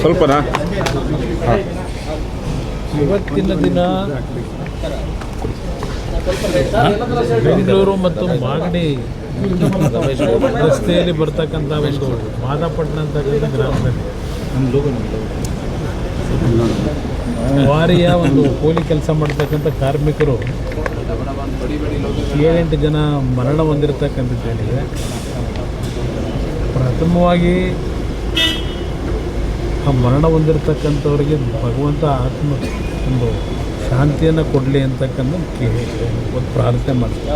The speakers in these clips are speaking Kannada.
ಸ್ವಲ್ಪನಾ? ಇವತ್ತಿನ ದಿನ ಬೆಂಗಳೂರು ಮತ್ತು ಮಾಗಡಿ ರಸ್ತೆಯಲ್ಲಿ ಬರ್ತಕ್ಕಂಥ ಒಂದು ಮಾದಪಟ್ಟಣ ಅಂತಕ್ಕಂಥ ಗ್ರಾಮದಲ್ಲಿ ವಾರಿಯ ಒಂದು ಕೂಲಿ ಕೆಲಸ ಮಾಡ್ತಕ್ಕಂಥ ಕಾರ್ಮಿಕರು 7-8 ಜನ ಮರಣ ಹೊಂದಿರತಕ್ಕಂಥದ್ದು ಹೇಳಿದೆ. ಪ್ರಥಮವಾಗಿ ಆ ಮರಣ ಹೊಂದಿರತಕ್ಕಂಥವ್ರಿಗೆ ಭಗವಂತ ಆತ್ಮ ಒಂದು ಶಾಂತಿಯನ್ನು ಕೊಡಲಿ ಅಂತಕ್ಕಂಥ ಒಂದು ಪ್ರಾರ್ಥನೆ ಮಾಡ್ತಾರೆ.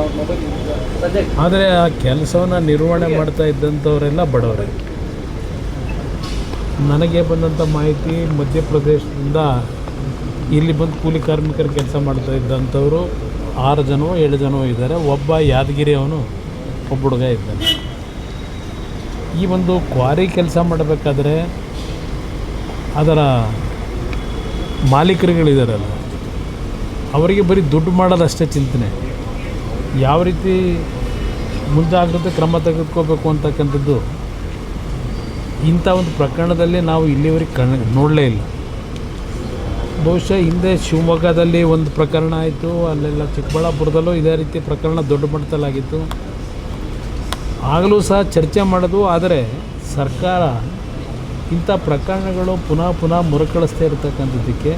ಆದರೆ ಆ ಕೆಲಸವನ್ನು ನಿರ್ವಹಣೆ ಮಾಡ್ತಾ ಇದ್ದಂಥವರೆಲ್ಲ ಬಡವರೇ. ನನಗೆ ಬಂದಂಥ ಮಾಹಿತಿ ಮಧ್ಯಪ್ರದೇಶದಿಂದ ಇಲ್ಲಿ ಬಂದು ಕೂಲಿ ಕಾರ್ಮಿಕರ ಕೆಲಸ ಮಾಡ್ತಾ ಇದ್ದಂಥವರು 6 ಜನೋ 7 ಜನೋ ಇದ್ದಾರೆ. ಒಬ್ಬ ಯಾದಗಿರಿ ಒಬ್ಬ ಹುಡುಗ ಇದ್ದಾನೆ. ಈ ಒಂದು ಕ್ವಾರಿ ಕೆಲಸ ಮಾಡಬೇಕಾದ್ರೆ ಅದರ ಮಾಲೀಕರುಗಳಿದ್ದಾರಲ್ಲ, ಅವರಿಗೆ ಬರೀ ದುಡ್ಡು ಮಾಡೋದಷ್ಟೇ ಚಿಂತನೆ. ಯಾವ ರೀತಿ ಮುಂಜಾಗ್ರತೆ ಕ್ರಮ ತೆಗೆದುಕೋಬೇಕು ಅಂತಕ್ಕಂಥದ್ದು ಇಂಥ ಒಂದು ಪ್ರಕರಣದಲ್ಲಿ ನಾವು ಇಲ್ಲಿವರೆಗೆ ನೋಡಲೇ ಇಲ್ಲ. ಬಹುಶಃ ಹಿಂದೆ ಶಿವಮೊಗ್ಗದಲ್ಲಿ ಒಂದು ಪ್ರಕರಣ ಆಯಿತು, ಅಲ್ಲೆಲ್ಲ ಚಿಕ್ಕಬಳ್ಳಾಪುರದಲ್ಲೂ ಇದೇ ರೀತಿ ಪ್ರಕರಣ ದೊಡ್ಡ ಮಟ್ಟದಲ್ಲಾಗಿತ್ತು. ಆಗಲೂ ಸಹ ಚರ್ಚೆ ಮಾಡೋದು. ಆದರೆ ಸರ್ಕಾರ ಇಂಥ ಪ್ರಕರಣಗಳು ಪುನಃ ಮರುಕಳಿಸ್ತಾ ಇರತಕ್ಕಂಥದ್ದಕ್ಕೆ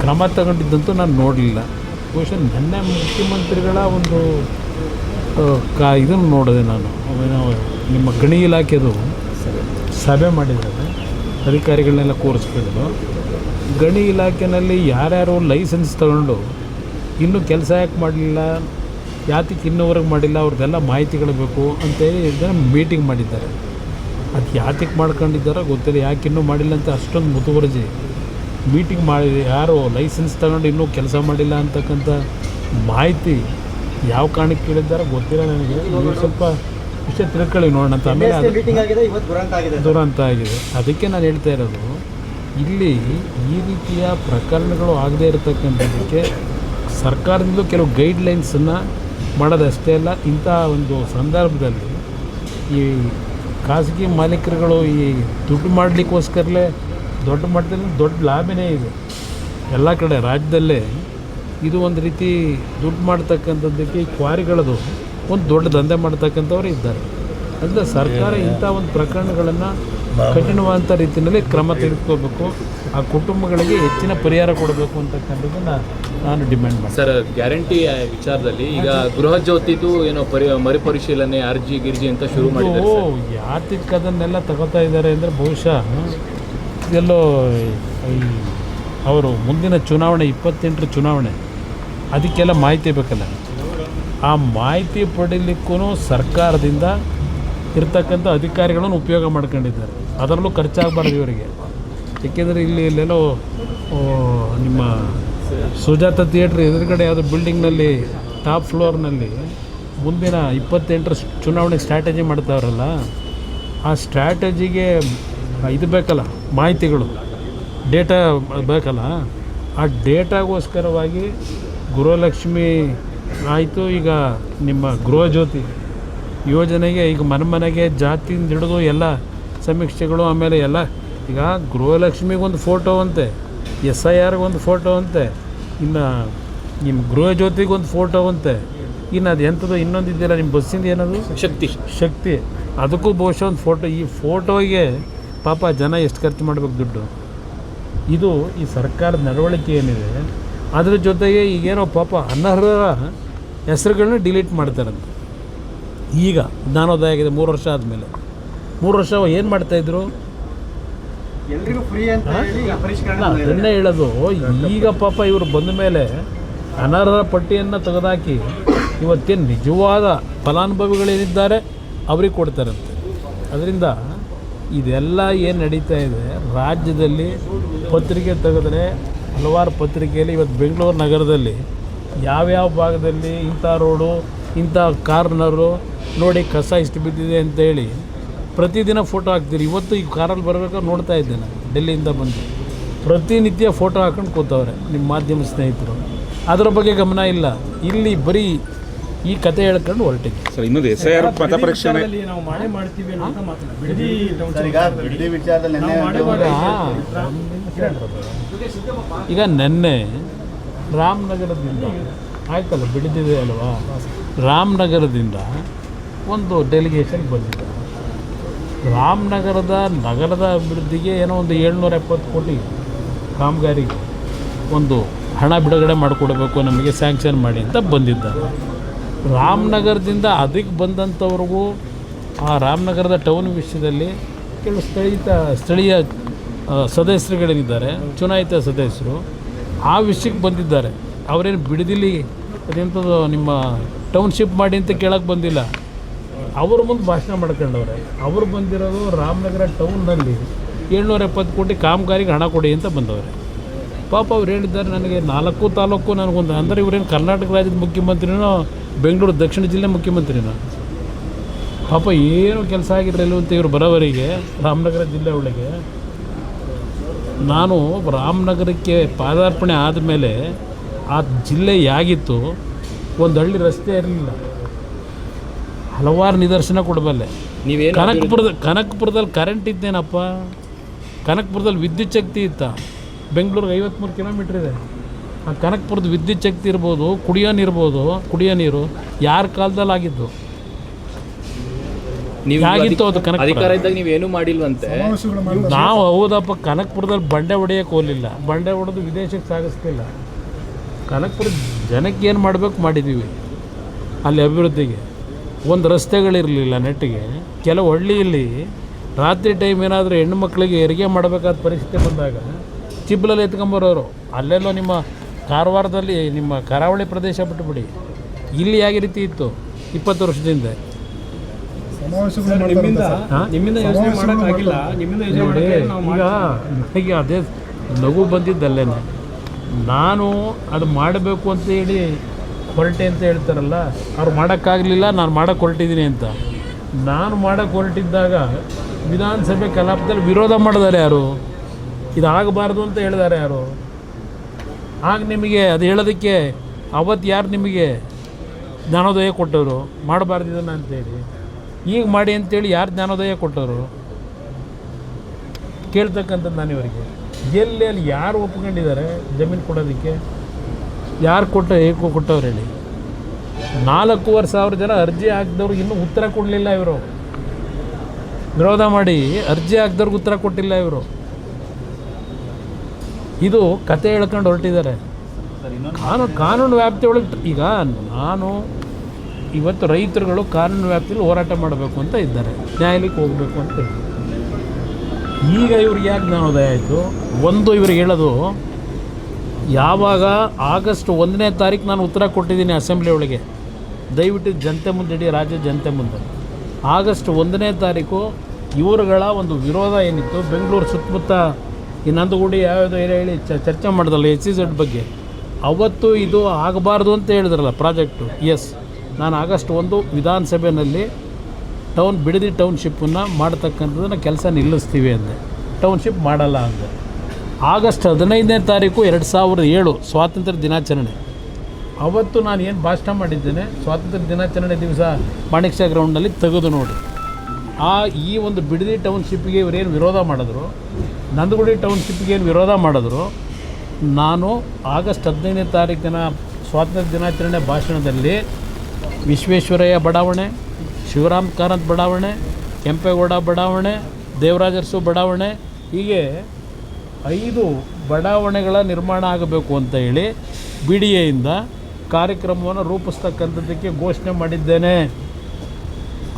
ಕ್ರಮ ತಗೊಂಡಿದ್ದಂತೂ ನಾನು ನೋಡಲಿಲ್ಲ. ಬಹುಶಃ ನಿನ್ನೆ ಮುಖ್ಯಮಂತ್ರಿಗಳ ಒಂದು ಇದನ್ನು ನೋಡಿದೆ ನಾನು. ನಿಮ್ಮ ಗಣಿ ಇಲಾಖೆದು ಸಭೆ ಮಾಡಿದ್ದಾರೆ, ಅಧಿಕಾರಿಗಳನ್ನೆಲ್ಲ ಕೂರಿಸ್ಕೊಂಡು. ಗಣಿ ಇಲಾಖೆಯಲ್ಲಿ ಯಾರ್ಯಾರು ಲೈಸೆನ್ಸ್ ತಗೊಂಡು ಇನ್ನೂ ಕೆಲಸ ಯಾಕೆ ಮಾಡಲಿಲ್ಲ, ಯಾತಕ್ಕೆ ಇನ್ನೂವರೆಗೆ ಮಾಡಿಲ್ಲ, ಅವ್ರದ್ದೆಲ್ಲ ಮಾಹಿತಿಗಳು ಬೇಕು ಅಂತೇಳಿ ಇದನ್ನು ಮೀಟಿಂಗ್ ಮಾಡಿದ್ದಾರೆ. ಅದು ಯಾತಕ್ಕೆ ಮಾಡ್ಕೊಂಡಿದ್ದಾರೋ ಗೊತ್ತಿಲ್ಲ, ಯಾಕೆ ಇನ್ನೂ ಮಾಡಿಲ್ಲ ಅಂತ ಅಷ್ಟೊಂದು ಮುತುವರ್ಜಿ ಮೀಟಿಂಗ್ ಮಾಡಿ ಯಾರು ಲೈಸೆನ್ಸ್ ತಗೊಂಡು ಇನ್ನೂ ಕೆಲಸ ಮಾಡಿಲ್ಲ ಅಂತಕ್ಕಂಥ ಮಾಹಿತಿ ಯಾವ ಕಾರಣಕ್ಕೆ ಕೇಳಿದ್ದಾರೋ ಗೊತ್ತಿಲ್ಲ ನನಗೆ. ನೀವು ಸ್ವಲ್ಪ ವಿಷಯ ತಿಳ್ಕೊಳ್ಳಿ ನೋಡೋಣ ಅಂತ. ಆಮೇಲೆ ದುರಂತ ಆಗಿದೆ. ಅದಕ್ಕೆ ನಾನು ಹೇಳ್ತಾ ಇರೋದು, ಇಲ್ಲಿ ಈ ರೀತಿಯ ಪ್ರಕರಣಗಳು ಆಗದೇ ಇರತಕ್ಕಂಥದ್ದಕ್ಕೆ ಸರ್ಕಾರದಿಂದಲೂ ಕೆಲವು ಗೈಡ್ಲೈನ್ಸನ್ನು ಮಾಡೋದಷ್ಟೇ ಅಲ್ಲ. ಇಂಥ ಒಂದು ಸಂದರ್ಭದಲ್ಲಿ ಈ ಖಾಸಗಿ ಮಾಲೀಕರುಗಳು ಈ ದುಡ್ಡು ಮಾಡಲಿಕ್ಕೋಸ್ಕರಲೇ ದೊಡ್ಡ ಮಟ್ಟದಲ್ಲಿ ದೊಡ್ಡ ಲಾಭನೇ ಇದೆ. ಎಲ್ಲ ಕಡೆ ರಾಜ್ಯದಲ್ಲೇ ಇದು ಒಂದು ರೀತಿ ದುಡ್ಡು ಮಾಡ್ತಕ್ಕಂಥದ್ದಕ್ಕೆ ಈ ಕ್ವಾರಿಗಳದು ಒಂದು ದೊಡ್ಡ ದಂಧೆ ಮಾಡ್ತಕ್ಕಂಥವ್ರು ಇದ್ದಾರೆ. ಅದರಿಂದ ಸರ್ಕಾರ ಇಂಥ ಒಂದು ಪ್ರಕರಣಗಳನ್ನು ಕಠಿಣವಾದಂಥ ರೀತಿಯಲ್ಲಿ ಕ್ರಮ ತೆಗೆದುಕೋಬೇಕು. ಆ ಕುಟುಂಬಗಳಿಗೆ ಹೆಚ್ಚಿನ ಪರಿಹಾರ ಕೊಡಬೇಕು ಅಂತಕ್ಕಂಥದ್ದನ್ನು ನಾನು ಡಿಮ್ಯಾಂಡ್ ಮಾಡ್ತೀನಿ. ಸರ್, ಗ್ಯಾರಂಟಿ ವಿಚಾರದಲ್ಲಿ ಈಗ ಗೃಹ ಜ್ಯೋತಿದು ಏನೋ ಮರುಪರಿಶೀಲನೆ ಅರ್ಜಿ ಅಂತ ಶುರು ಮಾಡಿದ್ದಾರೆ. ಯಾತಕ್ಕೆ ಅದನ್ನೆಲ್ಲ ತಗೋತಾ ಇದ್ದಾರೆ ಅಂದರೆ ಬಹುಶಃ ಇದೆಲ್ಲೋ ಅವರು ಮುಂದಿನ ಚುನಾವಣೆ 28 ಚುನಾವಣೆ, ಅದಕ್ಕೆಲ್ಲ ಮಾಹಿತಿ ಬೇಕಲ್ಲ. ಆ ಮಾಹಿತಿ ಪಡೀಲಿಕ್ಕೂ ಸರ್ಕಾರದಿಂದ ಇರ್ತಕ್ಕಂಥ ಅಧಿಕಾರಿಗಳನ್ನು ಉಪಯೋಗ ಮಾಡ್ಕೊಂಡಿದ್ದಾರೆ. ಅದರಲ್ಲೂ ಖರ್ಚಾಗಬಾರ್ದು ಇವರಿಗೆ. ಏಕೆಂದರೆ ಇಲ್ಲೆಲ್ಲೋ ನಿಮ್ಮ ಸುಜಾತ ಥಿಯೇಟ್ರ್ ಎದುರುಗಡೆ ಯಾವುದೋ ಬಿಲ್ಡಿಂಗ್ನಲ್ಲಿ ಟಾಪ್ ಫ್ಲೋರ್ನಲ್ಲಿ ಮುಂದಿನ 28 ಚುನಾವಣೆಗೆ ಸ್ಟ್ರಾಟಜಿ ಮಾಡ್ತಾವ್ರಲ್ಲ, ಆ ಸ್ಟ್ರಾಟಜಿಗೆ ಇದು ಬೇಕಲ್ಲ, ಮಾಹಿತಿಗಳು, ಡೇಟಾ ಬೇಕಲ್ಲ. ಆ ಡೇಟಾಗೋಸ್ಕರವಾಗಿ ಗೃಹಲಕ್ಷ್ಮಿ ಆಯಿತು, ಈಗ ನಿಮ್ಮ ಗೃಹ ಜ್ಯೋತಿ ಯೋಜನೆಗೆ ಈಗ ಮನೆಗೆ ಜಾತಿಯಿಂದ ಹಿಡಿದು ಎಲ್ಲ ಸಮೀಕ್ಷೆಗಳು, ಆಮೇಲೆ ಎಲ್ಲ ಈಗ ಗೃಹಲಕ್ಷ್ಮಿಗೊಂದು ಫೋಟೋ ಅಂತೆ, SIRಗೊಂದು ಫೋಟೋ ಅಂತೆ, ಇನ್ನು ನಿಮ್ಮ ಗೃಹ ಜ್ಯೋತಿಗೊಂದು ಫೋಟೋ ಅಂತೆ, ಇನ್ನು ಅದು ಎಂಥದ್ದು ಇನ್ನೊಂದು ಇದೆಯಲ್ಲ ನಿಮ್ಮ ಬಸ್ಸಿಂದ ಏನದು ಶಕ್ತಿ ಅದಕ್ಕೂ ಬಹುಶಃ ಒಂದು ಫೋಟೋ. ಈ ಫೋಟೋಗೆ ಪಾಪ ಜನ ಎಷ್ಟು ಖರ್ಚು ಮಾಡಬೇಕು ದುಡ್ಡು. ಇದು ಈ ಸರ್ಕಾರದ ನಡವಳಿಕೆ ಏನಿದೆ, ಅದ್ರ ಜೊತೆಗೆ ಈಗೇನೋ ಪಾಪ ಅನರ್ಹರ ಹೆಸರುಗಳನ್ನ ಡಿಲೀಟ್ ಮಾಡ್ತಾರಂತೆ. ಈಗ ಜ್ಞಾನೋದಯ ಆಗಿದೆ 3 ವರ್ಷ ಆದಮೇಲೆ. 3 ವರ್ಷ ಏನು ಮಾಡ್ತಾಯಿದ್ರು? ಅದನ್ನೇ ಹೇಳೋದು. ಈಗ ಪಾಪ ಇವರು ಬಂದ ಮೇಲೆ ಅನರ್ಹರ ಪಟ್ಟಿಯನ್ನು ತೆಗೆದುಹಾಕಿ ಇವತ್ತೇನು ನಿಜವಾದ ಫಲಾನುಭವಿಗಳೇನಿದ್ದಾರೆ ಅವ್ರಿಗೆ ಕೊಡ್ತಾರಂತೆ. ಅದರಿಂದ ಇದೆಲ್ಲ ಏನು ನಡೀತಾ ಇದೆ ರಾಜ್ಯದಲ್ಲಿ, ಪತ್ರಿಕೆ ತೆಗೆದ್ರೆ ಹಲವಾರು ಪತ್ರಿಕೆಯಲ್ಲಿ ಇವತ್ತು ಬೆಂಗಳೂರು ನಗರದಲ್ಲಿ ಯಾವ್ಯಾವ ಭಾಗದಲ್ಲಿ ಇಂಥ ರೋಡು, ಇಂಥ ಕಾರ್ನರು ನೋಡಿ ಕಸ ಇಷ್ಟು ಬಿದ್ದಿದೆ ಅಂತೇಳಿ ಪ್ರತಿದಿನ ಫೋಟೋ ಹಾಕ್ತೀರಿ. ಇವತ್ತು ಈ ಕಾರಲ್ಲಿ ಬರಬೇಕಾದ್ರೆ ನೋಡ್ತಾ ಇದ್ದೆ ನಾನು, ಡೆಲ್ಲಿಯಿಂದ ಬಂದು ಪ್ರತಿನಿತ್ಯ ಫೋಟೋ ಹಾಕೊಂಡು ಕೂತವ್ರೆ ನಿಮ್ಮ ಮಾಧ್ಯಮ ಸ್ನೇಹಿತರು. ಅದರ ಬಗ್ಗೆ ಗಮನ ಇಲ್ಲ. ಇಲ್ಲಿ ಬರೀ ಈ ಕತೆ ಹೇಳ್ಕೊಂಡು ಹೊರಟಿದ್ದೆ. ಸರ್ ಇನ್ನೊಂದು SIR ಮತ ಪರೀಕ್ಷೆ ನಾವು ಮಾಡೇ ಮಾಡ್ತೀವಿ ಅನ್ನೋ ಮಾತನ್ನ ಬಿಡದಿ ಈಗ ನೆನ್ನೆ ರಾಮನಗರದಿಂದ ಆಯ್ತಲ್ಲ, ಬಿಡಿದಿದೆ ಅಲ್ವಾ, ರಾಮನಗರದಿಂದ ಒಂದು ಡೆಲಿಗೇಷನ್ ಬಂದಿದೆ. ರಾಮನಗರದ ನಗರದ ಅಭಿವೃದ್ಧಿಗೆ ಏನೋ ಒಂದು 770 ಕೋಟಿ ಕಾಮಗಾರಿಗೆ ಒಂದು ಹಣ ಬಿಡುಗಡೆ ಮಾಡಿಕೊಡ್ಬೇಕು, ನಮಗೆ ಸ್ಯಾಂಕ್ಷನ್ ಮಾಡಿ ಅಂತ ಬಂದಿದ್ದಾರೆ. ರಾಮನಗರದಿಂದ ಅದಕ್ಕೆ ಬಂದಂಥವ್ರಿಗೂ ಆ ರಾಮನಗರದ ಟೌನ್ ವಿಷಯದಲ್ಲಿ ಕೆಲವು ಸ್ಥಳೀಯ ಸದಸ್ಯರುಗಳೇನಿದ್ದಾರೆ, ಚುನಾಯಿತ ಸದಸ್ಯರು ಆ ವಿಷಯಕ್ಕೆ ಬಂದಿದ್ದಾರೆ. ಅವರೇನು ಬಿಡದಿಲ್ಲಿ ಅದೆಂಥದ್ದು ನಿಮ್ಮ ಟೌನ್ಶಿಪ್ ಮಾಡಿ ಅಂತ ಕೇಳೋಕ್ಕೆ ಬಂದಿಲ್ಲ. ಅವ್ರ ಮುಂದೆ ಭಾಷಣ ಮಾಡ್ಕೊಂಡವ್ರೆ. ಅವರು ಬಂದಿರೋದು ರಾಮನಗರ ಟೌನ್ನಲ್ಲಿ 770 ಕೋಟಿ ಕಾಮಗಾರಿಗೆ ಹಣ ಕೊಡಿ ಅಂತ ಬಂದವ್ರೆ. ಪಾಪ ಅವ್ರು ಹೇಳಿದ್ದಾರೆ, ನನಗೆ 4 ತಾಲೂಕು ನನಗೊಂದು, ಅಂದರೆ ಇವರೇನು ಕರ್ನಾಟಕ ರಾಜ್ಯದ ಮುಖ್ಯಮಂತ್ರಿನೋ ಬೆಂಗಳೂರು ದಕ್ಷಿಣ ಜಿಲ್ಲೆ ಮುಖ್ಯಮಂತ್ರಿನೋ, ಪಾಪ ಏನೂ ಕೆಲಸ ಆಗಿರಲಿಲ್ಲ ಅಂತ ಇವರು ಬರೋವರಿಗೆ ರಾಮನಗರ ಜಿಲ್ಲೆ ಒಳಗೆ. ನಾನು ರಾಮನಗರಕ್ಕೆ ಪಾದಾರ್ಪಣೆ ಆದಮೇಲೆ ಆ ಜಿಲ್ಲೆ ಹೇಗಿತ್ತು, ಒಂದು ಹಳ್ಳಿ ರಸ್ತೆ ಇರಲಿಲ್ಲ, ಹಲವಾರು ನಿದರ್ಶನ ಕೊಡಬಲ್ಲೆ. ನೀವೇನು ಕನಕಪುರದಲ್ಲಿ ಕರೆಂಟ್ ಇದ್ದೇನಪ್ಪ, ಕನಕಪುರದಲ್ಲಿ ವಿದ್ಯುತ್ ಶಕ್ತಿ ಇತ್ತ, ಬೆಂಗಳೂರಿಗೆ 53 ಕಿಲೋಮೀಟ್ರ್ ಇದೆ. ಆ ಕನಕಪುರದ ವಿದ್ಯುತ್ ಶಕ್ತಿ ಇರ್ಬೋದು, ಕುಡಿಯೋ ನೀರು ಯಾರ ಕಾಲದಲ್ಲಿ ಆಗಿದ್ದು, ಆಗಿತ್ತು ಅದು ಕನಕಪುರ ಅಧಿಕಾರ ಇದ್ದಾಗ ನೀವೇನು ಮಾಡಿಲ್ವಂತೆ. ನಾವು ಹೌದಪ್ಪ, ಕನಕಪುರದಲ್ಲಿ ಬಂಡೆ ಹೊಡೆಯೋಕ್ಕೆ ಹೋಗಲಿಲ್ಲ, ಬಂಡೆ ಹೊಡೆದು ವಿದೇಶಕ್ಕೆ ಸಾಗಿಸ್ತಿಲ್ಲ. ಕನಕಪುರ ಜನಕ್ಕೆ ಏನು ಮಾಡಬೇಕು ಮಾಡಿದ್ದೀವಿ. ಅಲ್ಲಿ ಅಭಿವೃದ್ಧಿಗೆ ಒಂದು ರಸ್ತೆಗಳಿರಲಿಲ್ಲ ನೆಟ್ಟಿಗೆ. ಕೆಲವು ಹಳ್ಳಿಯಲ್ಲಿ ರಾತ್ರಿ ಟೈಮ್ ಏನಾದರೂ ಹೆಣ್ಣು ಮಕ್ಕಳಿಗೆ ಹೆರಿಗೆ ಮಾಡಬೇಕಾದ ಪರಿಸ್ಥಿತಿ ಬಂದಾಗ ಚಿಬ್ಲಲ್ಲಿ ಎತ್ಕೊಂಬರೋರು. ಅಲ್ಲೆಲ್ಲೋ ನಿಮ್ಮ ಕಾರವಾರದಲ್ಲಿ, ನಿಮ್ಮ ಕರಾವಳಿ ಪ್ರದೇಶ ಬಿಟ್ಟುಬಿಡಿ, ಇಲ್ಲಿ ಯಾವ ರೀತಿ ಇತ್ತು 20 ವರ್ಷದಿಂದ. ನಿಮ್ಮಿಂದ ಯೋಚನೆ ಮಾಡೋಕ್ಕಾಗಿಲ್ಲ, ನಿಮ್ಮಿಂದ ಯೋಚನೆ ಮಾಡೋಕ್ಕೆ ಈಗ ನನಗೆ ಅದೇ ನಗು ಬಂದಿದ್ದಲ್ಲೇ. ನಾನು ಅದು ಮಾಡಬೇಕು ಅಂತ ಹೇಳಿ ಹೊರಟೆ ಅಂತ ಹೇಳ್ತಾರಲ್ಲ, ಅವ್ರು ಮಾಡೋಕ್ಕಾಗಲಿಲ್ಲ, ನಾನು ಮಾಡೋಕ್ಕೆ ಹೊರಟಿದ್ದೀನಿ ಅಂತ. ನಾನು ಮಾಡೋಕ್ಕೆ ಹೊರಟಿದ್ದಾಗ ವಿಧಾನಸಭೆ ಕಲಾಪದಲ್ಲಿ ವಿರೋಧ ಮಾಡಿದ್ದಾರೆ ಯಾರು, ಇದಾಗಬಾರ್ದು ಅಂತ ಹೇಳಿದ್ದಾರೆ ಯಾರು. ಆಗ ನಿಮಗೆ ಅದು ಹೇಳೋದಕ್ಕೆ ಅವತ್ತು ಯಾರು ನಿಮಗೆ ಜ್ಞಾನೋದಯ ಕೊಟ್ಟವರು, ಮಾಡಬಾರ್ದಿದ್ದನ್ನು ಅಂತೇಳಿ. ಈಗ ಮಾಡಿ ಅಂತೇಳಿ ಯಾರು ಜ್ಞಾನೋದಯ ಕೊಟ್ಟವರು ಕೇಳ್ತಕ್ಕಂಥದ್ದು ನಾನು ಇವರಿಗೆ. ಎಲ್ಲಿ ಅಲ್ಲಿ ಯಾರು ಒಪ್ಕೊಂಡಿದ್ದಾರೆ ಜಮೀನು ಕೊಡೋದಕ್ಕೆ, ಯಾರು ಕೊಟ್ಟವ್ರು ಹೇಳಿ. 4,500 ಜನ ಅರ್ಜಿ ಹಾಕಿದವ್ರು ಇನ್ನೂ ಉತ್ತರ ಕೊಡಲಿಲ್ಲ. ಇವರು ವಿರೋಧ ಮಾಡಿ ಅರ್ಜಿ ಹಾಕಿದವ್ರಿಗೆ ಉತ್ತರ ಕೊಟ್ಟಿಲ್ಲ. ಇವರು ಇದು ಕತೆ ಹೇಳ್ಕೊಂಡು ಹೊರಟಿದ್ದಾರೆ. ಕಾನೂನು ವ್ಯಾಪ್ತಿ ಒಳಗೆ. ಈಗ ನಾನು ಇವತ್ತು ರೈತರುಗಳು ಕಾನೂನು ವ್ಯಾಪ್ತಿಯಲ್ಲಿ ಹೋರಾಟ ಮಾಡಬೇಕು ಅಂತ ಇದ್ದಾರೆ, ನ್ಯಾಯಾಲಯಕ್ಕೆ ಹೋಗಬೇಕು ಅಂತ ಹೇಳಿ. ಈಗ ಇವ್ರಿಗೆ ಯಾಕೆ ಜ್ಞಾನೋದಯ ಆಯಿತು? ಒಂದು ಇವ್ರಿಗೆ ಹೇಳೋದು, ಯಾವಾಗ ಆಗಸ್ಟ್ 1ನೇ ತಾರೀಕು ನಾನು ಉತ್ತರ ಕೊಟ್ಟಿದ್ದೀನಿ ಅಸೆಂಬ್ಲಿ ಒಳಗೆ, ದಯವಿಟ್ಟು ಜನತೆ ಮುಂದೆ ಇಡೀ ರಾಜ್ಯ ಜನತೆ ಮುಂದೆ. ಆಗಸ್ಟ್ 1ನೇ ತಾರೀಕು ಇವರುಗಳ ಒಂದು ವಿರೋಧ ಏನಿತ್ತು, ಬೆಂಗಳೂರು ಸುತ್ತಮುತ್ತ ಈ ನಂದಗುಡಿ ಯಾವ್ಯಾವುದು ಏರಿಯಾ ಹೇಳಿ ಚರ್ಚೆ ಮಾಡಿದಲ್ಲ SEZ ಬಗ್ಗೆ, ಅವತ್ತು ಇದು ಆಗಬಾರ್ದು ಅಂತ ಹೇಳಿದ್ರಲ್ಲ ಪ್ರಾಜೆಕ್ಟು. ಎಸ್, ನಾನು ಆಗಸ್ಟ್ 1 ವಿಧಾನಸಭೆಯಲ್ಲಿ ಬಿಡದಿ ಟೌನ್ಶಿಪ್ಪನ್ನು ಮಾಡ್ತಕ್ಕಂಥದ್ದನ್ನು ಕೆಲಸ ನಿಲ್ಲಿಸ್ತೀವಿ ಅಂದೆ. ಟೌನ್ಶಿಪ್ ಮಾಡಲ್ಲ ಅಂದೆ. ಆಗಸ್ಟ್ 15ನೇ ತಾರೀಕು 2007 ಸ್ವಾತಂತ್ರ್ಯ ದಿನಾಚರಣೆ. ಅವತ್ತು ನಾನು ಏನು ಭಾಷಣ ಮಾಡಿದ್ದೇನೆ, ಸ್ವಾತಂತ್ರ್ಯ ದಿನಾಚರಣೆ ದಿವಸ ಮಾಣಿಕ್ ಷಾ ಗ್ರೌಂಡ್ನಲ್ಲಿ ತೆಗೆದು ನೋಡಿ. ಈ ಒಂದು ಬಿಡದಿ ಟೌನ್ಶಿಪ್ಪಿಗೆ ಇವರೇನು ವಿರೋಧ ಮಾಡಿದ್ರು, ನಂದಗುಡಿ ಟೌನ್ಶಿಪ್ಪಿಗೆ ಏನು ವಿರೋಧ ಮಾಡಿದ್ರು, ನಾನು ಆಗಸ್ಟ್ 15ನೇ ತಾರೀಕಿನ ಸ್ವಾತಂತ್ರ್ಯ ದಿನಾಚರಣೆ ಭಾಷಣದಲ್ಲಿ ವಿಶ್ವೇಶ್ವರಯ್ಯ ಬಡಾವಣೆ, ಶಿವರಾಮ್ ಕಾರಂತ್ ಬಡಾವಣೆ, ಕೆಂಪೇಗೌಡ ಬಡಾವಣೆ, ದೇವರಾಜ ಅರಸು ಬಡಾವಣೆ, ಹೀಗೆ 5 ಬಡಾವಣೆಗಳ ನಿರ್ಮಾಣ ಆಗಬೇಕು ಅಂತ ಹೇಳಿ BDAಯಿಂದ ಕಾರ್ಯಕ್ರಮವನ್ನು ರೂಪಿಸ್ತಕ್ಕಂಥದ್ದಕ್ಕೆ ಘೋಷಣೆ ಮಾಡಿದ್ದೇನೆ.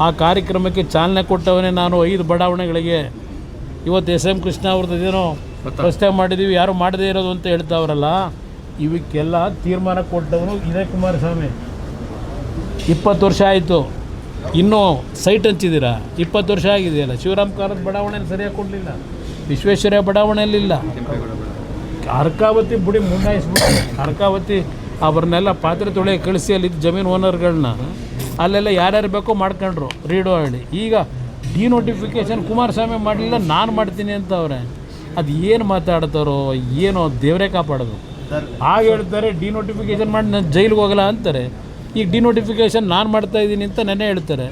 ಆ ಕಾರ್ಯಕ್ರಮಕ್ಕೆ ಚಾಲನೆ ಕೊಟ್ಟವನೇ ನಾನು. 5 ಬಡಾವಣೆಗಳಿಗೆ ಇವತ್ತು SM ಕೃಷ್ಣ ಅವ್ರದ್ದೇನೋ ಪ್ರಸ್ತಾವ ಮಾಡಿದ್ದೀವಿ, ಯಾರು ಮಾಡದೇ ಇರೋದು ಅಂತ ಹೇಳ್ತಾವ್ರಲ್ಲ, ಇವಕ್ಕೆಲ್ಲ ತೀರ್ಮಾನ ಕೊಟ್ಟವನು ಇದೇ ಕುಮಾರಸ್ವಾಮಿ. 20 ವರ್ಷ ಆಯಿತು, ಇನ್ನೂ ಸೈಟ್ ಹಂಚಿದ್ದೀರಾ? 20 ವರ್ಷ ಆಗಿದೆಯಲ್ಲ. ಶಿವರಾಮ್ ಕಾರಂತ್ ಬಡಾವಣೆಯಲ್ಲಿ ಸರಿಯಾಗಿ ಕೊಡಲಿಲ್ಲ, ವಿಶ್ವೇಶ್ವರಯ್ಯ ಬಡಾವಣೆಯಲ್ಲಿಲ್ಲ. ಅರ್ಕಾವತಿ ಬುಡಿ ಮುಂಡಾಯಿಸ್ಬಿಟ್ಟು ಅರ್ಕಾವತಿ ಅವ್ರನ್ನೆಲ್ಲ ಪಾತ್ರೆ ತೊಳೆ ಕಳಿಸಿ ಅಲ್ಲಿ ಜಮೀನು ಓನರ್ಗಳನ್ನ ಅಲ್ಲೆಲ್ಲ ಯಾರ್ಯಾರು ಬೇಕೋ ಮಾಡ್ಕೊಂಡ್ರು ರೀಡೋ ಹೇಳಿ. ಈಗ ಡಿನೋಟಿಫಿಕೇಷನ್ ಕುಮಾರಸ್ವಾಮಿ ಮಾಡಲಿಲ್ಲ, ನಾನು ಮಾಡ್ತೀನಿ ಅಂತ ಅವ್ರೆ. ಅದು ಏನು ಮಾತಾಡ್ತಾರೋ ಏನೋ, ದೇವರೇ ಕಾಪಾಡೋದು. ಆಗ ಹೇಳ್ತಾರೆ ಡಿನೋಟಿಫಿಕೇಷನ್ ಮಾಡಿ ನಾನು ಜೈಲಿಗೆ ಹೋಗಲ್ಲ ಅಂತಾರೆ. ಈಗ ಡಿನೋಟಿಫಿಕೇಷನ್ ನಾನು ಮಾಡ್ತಾಯಿದ್ದೀನಿ ಅಂತ ನೆನ್ನೆ ಹೇಳ್ತಾರೆ.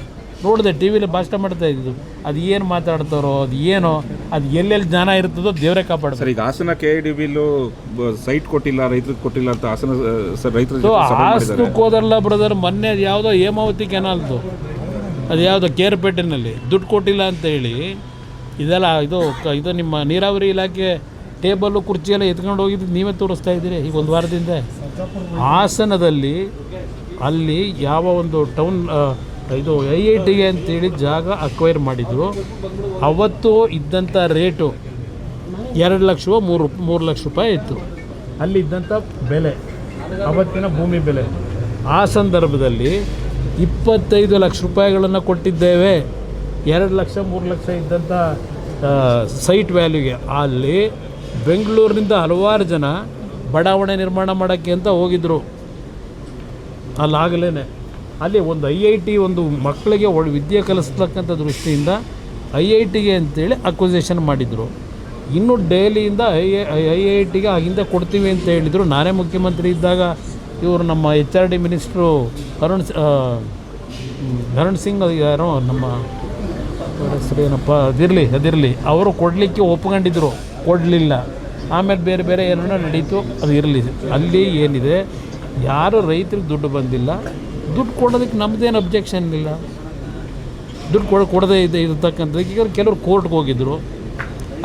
ನೋಡಿದೆ ಟಿ ವಿಲಿ ಭಾಷಣ ಮಾಡ್ತಾ ಇದ್ದು, ಅದು ಏನು ಮಾತಾಡ್ತಾರೋ ಅದು ಏನೋ, ಅದು ಎಲ್ಲೆಲ್ಲಿ ಜ್ಞಾನ ಇರ್ತದೋ ದೇವರೇ ಕಾಪಾಡ್ತಾರೆ. ಸರ್, ಈಗ ಹಾಸನ KIDBಲು ಸೈಟ್ ಕೊಟ್ಟಿಲ್ಲ, ರೈತರಿಗೆ ಕೊಟ್ಟಿಲ್ಲ ಅಂತ ಹಾಸನ ಸರ್ ರೈತರು ಹಾಸನಕ್ಕೆ ಹೋದಲ್ಲ ಬ್ರದರ್. ಮೊನ್ನೆ ಅದು ಯಾವುದೋ ಹೇಮಾವತಿ ಕೆನಾಲ್ದು, ಅದು ಯಾವುದೋ ಕೇರ್ಪೇಟೆನಲ್ಲಿ ದುಡ್ಡು ಕೊಟ್ಟಿಲ್ಲ ಅಂತ ಹೇಳಿ ಇದೆಲ್ಲ ಇದು ನಿಮ್ಮ ನೀರಾವರಿ ಇಲಾಖೆ ಟೇಬಲ್ಲು ಕುರ್ಚಿ ಎಲ್ಲ ಎತ್ಕೊಂಡು ಹೋಗಿದ್ದು ನೀವೇ ತೋರಿಸ್ತಾ ಇದ್ದೀರಿ ಈಗ ಒಂದು ವಾರದಿಂದ. ಹಾಸನದಲ್ಲಿ ಅಲ್ಲಿ ಯಾವ ಒಂದು ಟೌನ್ ಇದು IITಗೆ ಅಂತೇಳಿ ಜಾಗ ಅಕ್ವೈರ್ ಮಾಡಿದ್ರು. ಅವತ್ತು ಇದ್ದಂಥ ರೇಟು 2 ಲಕ್ಷವೋ 3 ಲಕ್ಷ ರೂಪಾಯಿ ಇತ್ತು ಅಲ್ಲಿ ಇದ್ದಂಥ ಬೆಲೆ, ಅವತ್ತಿನ ಭೂಮಿ ಬೆಲೆ. ಆ ಸಂದರ್ಭದಲ್ಲಿ 25 ಲಕ್ಷ ರೂಪಾಯಿಗಳನ್ನು ಕೊಟ್ಟಿದ್ದೇವೆ 2 ಲಕ್ಷ 3 ಲಕ್ಷ ಇದ್ದಂಥ ಸೈಟ್ ವ್ಯಾಲ್ಯೂಗೆ. ಅಲ್ಲಿ ಬೆಂಗಳೂರಿನಿಂದ ಹಲವಾರು ಜನ ಬಡಾವಣೆ ನಿರ್ಮಾಣ ಮಾಡೋಕ್ಕೆ ಅಂತ ಹೋಗಿದ್ದರು. ಅಲ್ಲಾಗಲೇ ಅಲ್ಲಿ ಒಂದು IIT ಒಂದು ಮಕ್ಕಳಿಗೆ ವಿದ್ಯೆ ಕಲಿಸ್ತಕ್ಕಂಥ ದೃಷ್ಟಿಯಿಂದ IITಗೆ ಅಂತೇಳಿ ಅಕ್ವಿಸೇಷನ್ ಮಾಡಿದರು. ಇನ್ನು ಡೈಲಿಯಿಂದ IITಗೆ ಆಗಿಂದ ಕೊಡ್ತೀವಿ ಅಂತ ಹೇಳಿದರು. ನಾನೇ ಮುಖ್ಯಮಂತ್ರಿ ಇದ್ದಾಗ ಇವರು ನಮ್ಮ HRD ಮಿನಿಸ್ಟ್ರು ಹರಣ್ ಸಿಂಗ್ ಯಾರೋ ನಮ್ಮ ಹೆಸರೇನಪ್ಪ ಅದಿರಲಿ ಅವರು ಕೊಡಲಿಕ್ಕೆ ಒಪ್ಕೊಂಡಿದ್ರು, ಕೊಡಲಿಲ್ಲ. ಆಮೇಲೆ ಬೇರೆ ಬೇರೆ ಏನೋ ನಡೀತು, ಅದು ಇರಲಿ. ಅಲ್ಲಿ ಏನಿದೆ, ಯಾರು ರೈತರಿಗೆ ದುಡ್ಡು ಬಂದಿಲ್ಲ, ದುಡ್ಡು ಕೊಡೋದಕ್ಕೆ ನಮ್ಮದೇನು ಅಬ್ಜೆಕ್ಷನ್ ಇಲ್ಲ. ದುಡ್ಡು ಕೊಡದೇ ಇರತಕ್ಕಂಥದ್ದು ಈಗ ಕೆಲವರು ಕೋರ್ಟ್ಗೆ ಹೋಗಿದ್ದರು,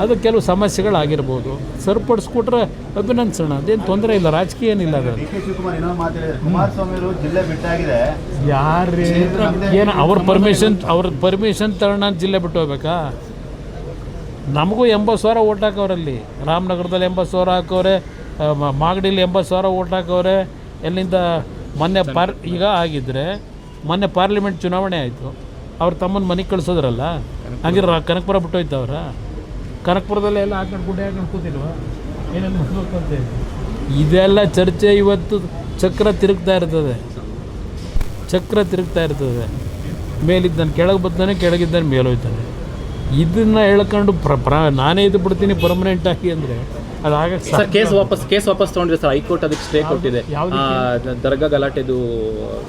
ಅದು ಕೆಲವು ಸಮಸ್ಯೆಗಳಾಗಿರ್ಬೋದು. ಸರಿಪಡಿಸ್ಕೊಟ್ರೆ ಅಭಿನಂದಿಸೋಣ, ಅದೇನು ತೊಂದರೆ ಇಲ್ಲ, ರಾಜಕೀಯ ಏನಿಲ್ಲ. ಅದರಲ್ಲಿ ಯಾರು ಏನು ಅವ್ರ ಪರ್ಮಿಷನ್ ತಗೊಳ್ಳೋಣ ಜಿಲ್ಲೆ ಬಿಟ್ಟು ಹೋಗ್ಬೇಕಾ? ನಮಗೂ 80,000 ಓಟ್ ಹಾಕವ್ರಲ್ಲಿ. ರಾಮನಗರದಲ್ಲಿ 80,000 ಹಾಕವ್ರೆ, ಮಾಗಡಿಲಿ 80,000 ಓಟ್ ಹಾಕವ್ರೆ. ಎಲ್ಲಿಂದ ಮೊನ್ನೆ ಈಗ ಆಗಿದ್ದರೆ ಮೊನ್ನೆ ಪಾರ್ಲಿಮೆಂಟ್ ಚುನಾವಣೆ ಆಯಿತು, ಅವ್ರ ತಮ್ಮನ ಮನೆಗೆ ಕಳಿಸೋದ್ರಲ್ಲ, ಹಂಗಿರ ಕನಕಪುರ ಬಿಟ್ಟೋಯ್ತವ್ರ. ಕನಕಪುರದಲ್ಲೇ ಎಲ್ಲ ಹಾಕೊಂಡು ಗುಡ್ಡೆ ಹಾಕೊಂಡು ಕೂತಿಲ್ವ, ಏನೇನು ಮಾಡ್ಬೇಕಂತ. ಇದೆಲ್ಲ ಚರ್ಚೆ ಇವತ್ತು ಚಕ್ರ ತಿರುಗ್ತಾ ಇರ್ತದೆ. ಮೇಲಿದ್ದಾನೆ ಕೆಳಗೆ ಬರ್ತಾನೆ, ಕೆಳಗಿದ್ದಾನೆ ಮೇಲೋಯ್ತಾನೆ. ಇದನ್ನು ಹೇಳ್ಕೊಂಡು ನಾನೇ ಇದು ಬಿಡ್ತೀನಿ ಪರ್ಮನೆಂಟ್ ಆಗಿ ಅಂದರೆ ಅದಾಗ ಕೇಸ್ ವಾಪಸ್ ತೊಗೊಂಡಿದೆ ಸರ್. ಹೈಕೋರ್ಟ್ ಅದಕ್ಕೆ ಸ್ಟೇ ಕೊಟ್ಟಿದೆ. ದರ್ಗಾ ಗಲಾಟೆದು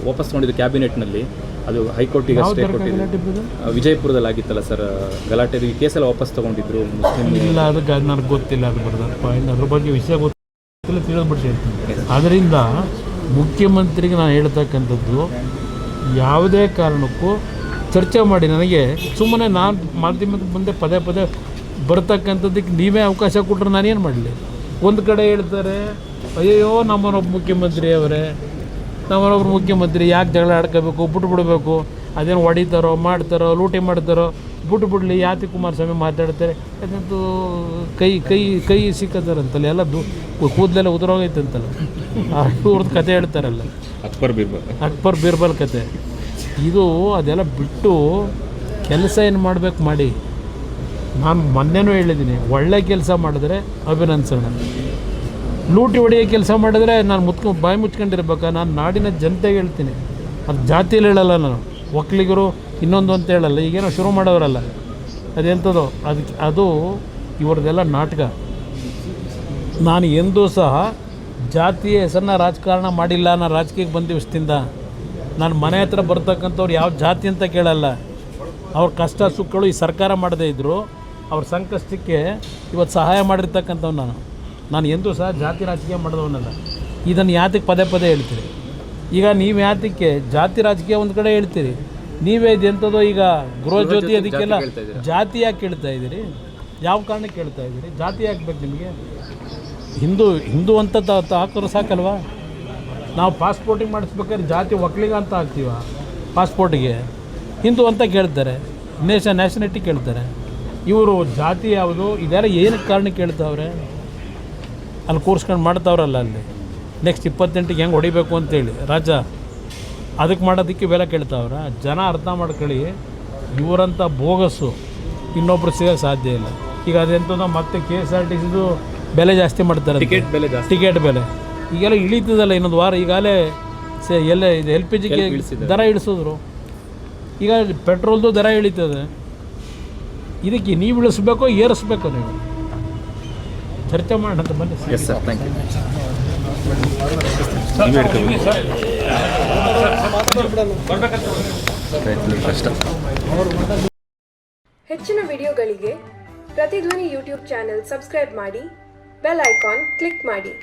ವಾಪಸ್ ತೊಗೊಂಡಿದ್ದು ಕ್ಯಾಬಿನೆಟ್ನಲ್ಲಿ, ಅದು ಹೈಕೋರ್ಟಿಗೆ ಸ್ಟೇ ಕೊಟ್ಟಿದೆ. ವಿಜಯಪುರದಲ್ಲಿ ಆಗಿತ್ತಲ್ಲ ಸರ್ ಗಲಾಟೆ, ಕೇಸೆಲ್ಲ ವಾಪಸ್ ತೊಗೊಂಡಿದ್ರು ಮುಸ್ಲಿಂ. ಇಲ್ಲ, ಅದಕ್ಕೆ ಅದು ನನಗೆ ಗೊತ್ತಿಲ್ಲ, ಅದು ಬರೋದಪ್ಪ, ಅದ್ರ ಬಗ್ಗೆ ವಿಷಯ ಗೊತ್ತಿಲ್ಲ, ತಿಳಿದ್ಬಿಟ್ಟಿರ್ತೀನಿ. ಅದರಿಂದ ಮುಖ್ಯಮಂತ್ರಿಗೆ ನಾನು ಹೇಳ್ತಕ್ಕಂಥದ್ದು, ಯಾವುದೇ ಕಾರಣಕ್ಕೂ ಚರ್ಚೆ ಮಾಡಿ, ನನಗೆ ಸುಮ್ಮನೆ ನಾನು ಮಾಧ್ಯಮದ ಮುಂದೆ ಪದೇ ಬರ್ತಕ್ಕಂಥದ್ದಕ್ಕೆ ನೀವೇ ಅವಕಾಶ ಕೊಟ್ಟರೆ ನಾನೇನು ಮಾಡಲಿ? ಒಂದು ಕಡೆ ಹೇಳ್ತಾರೆ, ಅಯ್ಯೋ ನಮ್ಮನೊಬ್ಬ ಮುಖ್ಯಮಂತ್ರಿ ಯಾಕೆ ಜಗಳ ಆಡ್ಕೋಬೇಕು, ಬಿಟ್ಬಿಡ್ಬೇಕು, ಅದೇನು ಹೊಡಿತಾರೋ ಮಾಡ್ತಾರೋ ಲೂಟಿ ಮಾಡ್ತಾರೋ ಬಿಟ್ಬಿಡ್ಲಿ. ಯಾತಿ ಕುಮಾರಸ್ವಾಮಿ ಮಾತಾಡ್ತಾರೆ, ಅದಂತೂ ಕೈ ಸಿಕ್ಕತ್ತಾರಂತಲ್ಲ, ಎಲ್ಲ ಕೂದಲೆಲ್ಲ ಉದುರೋಗೈತೆ ಅಂತಲ್ಲ, ಇವ್ರದ್ದು ಕತೆ ಹೇಳ್ತಾರಲ್ಲ, ಅಕ್ಬರ್ ಬೀರ್ಬಲ್ ಕತೆ. ಇದು ಅದೆಲ್ಲ ಬಿಟ್ಟು ಕೆಲಸ ಏನು ಮಾಡಬೇಕು ಮಾಡಿ. ನಾನು ಮೊನ್ನೆನೂ ಹೇಳಿದ್ದೀನಿ, ಒಳ್ಳೆ ಕೆಲಸ ಮಾಡಿದ್ರೆ ಅಭಿನಂದಿಸೋಣ. ಲೂಟಿ ಹೊಡೆಯೋ ಕೆಲಸ ಮಾಡಿದ್ರೆ ನಾನು ಬಾಯಿ ಮುಚ್ಕೊಂಡಿರ್ಬೇಕಾ? ನಾನು ನಾಡಿನ ಜನತೆಗೆ ಹೇಳ್ತೀನಿ, ಅದು ಜಾತಿಯಲ್ಲಿ ಹೇಳಲ್ಲ, ನಾನು ಒಕ್ಕಲಿಗರು ಇನ್ನೊಂದು ಅಂತ ಹೇಳಲ್ಲ. ಈಗೇನೋ ಶುರು ಮಾಡೋರಲ್ಲ, ಅದೆಂಥದ್ದು ಅದು ಇವ್ರದ್ದೆಲ್ಲ ನಾಟಕ. ನಾನು ಎಂದೂ ಸಹ ಜಾತಿಯ ಹೆಸರನ್ನ ರಾಜಕಾರಣ ಮಾಡಿಲ್ಲ. ನಾನು ರಾಜಕೀಯಕ್ಕೆ ಬಂದ ದಿವಸದಿಂದ ನಾನು ಮನೆ ಹತ್ರ ಬರ್ತಕ್ಕಂಥವ್ರು ಯಾವ ಜಾತಿ ಅಂತ ಕೇಳಲ್ಲ. ಅವ್ರ ಕಷ್ಟ ಸುಖಗಳು ಈ ಸರ್ಕಾರ ಮಾಡದೇ ಇದ್ದರು, ಅವ್ರ ಸಂಕಷ್ಟಕ್ಕೆ ಇವತ್ತು ಸಹಾಯ ಮಾಡಿರ್ತಕ್ಕಂಥವ್ನು ನಾನು ಎಂದೂ ಸಹ ಜಾತಿ ರಾಜಕೀಯ ಮಾಡಿದವನಲ್ಲ. ಇದನ್ನು ಯಾತಕ್ಕೆ ಪದೇ ಹೇಳ್ತೀರಿ? ಈಗ ನೀವು ಯಾತಕ್ಕೆ ಜಾತಿ ರಾಜಕೀಯ ಒಂದು ಕಡೆ ಹೇಳ್ತೀರಿ, ನೀವೇ ಇದು ಎಂಥದೋ ಈಗ ಗೃಹ ಜ್ಯೋತಿ ಅದಕ್ಕೆಲ್ಲ ಜಾತಿ ಯಾಕೆ ಕೇಳ್ತಾ ಇದ್ದೀರಿ? ಯಾವ ಕಾರಣಕ್ಕೆ ಕೇಳ್ತಾ ಇದ್ದೀರಿ? ಜಾತಿ ಹಾಕ್ಬೇಕು ನಿಮಗೆ? ಹಿಂದೂ ಅಂತ ಹಾಕೋರು ಸಾಕಲ್ವಾ? ನಾವು ಪಾಸ್ಪೋರ್ಟಿಗೆ ಮಾಡಿಸ್ಬೇಕಾದ್ರೆ ಜಾತಿ ಒಕ್ಕಲಿಗ ಅಂತ ಹಾಕ್ತೀವ, ಪಾಸ್ಪೋರ್ಟಿಗೆ ಹಿಂದೂ ಅಂತ ಕೇಳ್ತಾರೆ, ನ್ಯಾಷನಾಲಿಟಿ ಕೇಳ್ತಾರೆ. ಇವರು ಜಾತಿ ಯಾವುದು ಇದೆಲ್ಲ ಏನಕ್ಕೆ ಕಾರಣಕ್ಕೆ ಕೇಳ್ತಾವ್ರೆ? ಅಲ್ಲಿ ಕೂರ್ಸ್ಕೊಂಡು ಮಾಡ್ತಾವ್ರಲ್ಲ, ಅಲ್ಲಿ ನೆಕ್ಸ್ಟ್ 28ಗೆ ಹೆಂಗೆ ಹೊಡಿಬೇಕು ಅಂತೇಳಿ ರಾಜ, ಅದಕ್ಕೆ ಮಾಡೋದಕ್ಕೆ ಬೆಲೆ ಕೇಳ್ತಾವ್ರ. ಜನ ಅರ್ಥ ಮಾಡ್ಕೊಳ್ಳಿ, ಇವರಂಥ ಬೋಗಸ್ಸು ಇನ್ನೊಬ್ರು ಸಿಗೋಕ್ಕೆ ಸಾಧ್ಯ ಇಲ್ಲ. ಈಗ ಅದೆಂಥದ್ದು ಮತ್ತೆ KSRTCದು ಬೆಲೆ ಜಾಸ್ತಿ ಮಾಡ್ತಾರೆ, ಟಿಕೆಟ್ ಬೆಲೆ ಈಗೆಲ್ಲ ಇಳೀತದಲ್ಲ ಇನ್ನೊಂದು ವಾರ. ಈಗಾಗಲೇ ಎಲ್ಲ ಇದು LPGಗೆ ದರ ಇಳಿಸಿದ್ರು, ಈಗ ಪೆಟ್ರೋಲ್ದು ದರ ಇಳೀತದೆ. ಇದಕ್ಕೆ ನೀವು ಇಳಿಸ್ಬೇಕೋ ಏರಿಸ್ಬೇಕೋ? ನೀವು ಚರ್ಚೆ ಮಾಡೋಣ ಬನ್ನಿ. Yes sir, thank you. ನೀವೇ ಹೇಳ್ಕೊಬೇಕು. ಕಷ್ಟ. ಹೆಚ್ಚಿನ ವಿಡಿಯೋಗಳಿಗೆ ಪ್ರತಿಧ್ವನಿ ಯೂಟ್ಯೂಬ್ ಚಾನೆಲ್ ಸಬ್ಸ್ಕ್ರೈಬ್ ಮಾಡಿ, ಬೆಲ್ ಐಕಾನ್ ಕ್ಲಿಕ್ ಮಾಡಿ.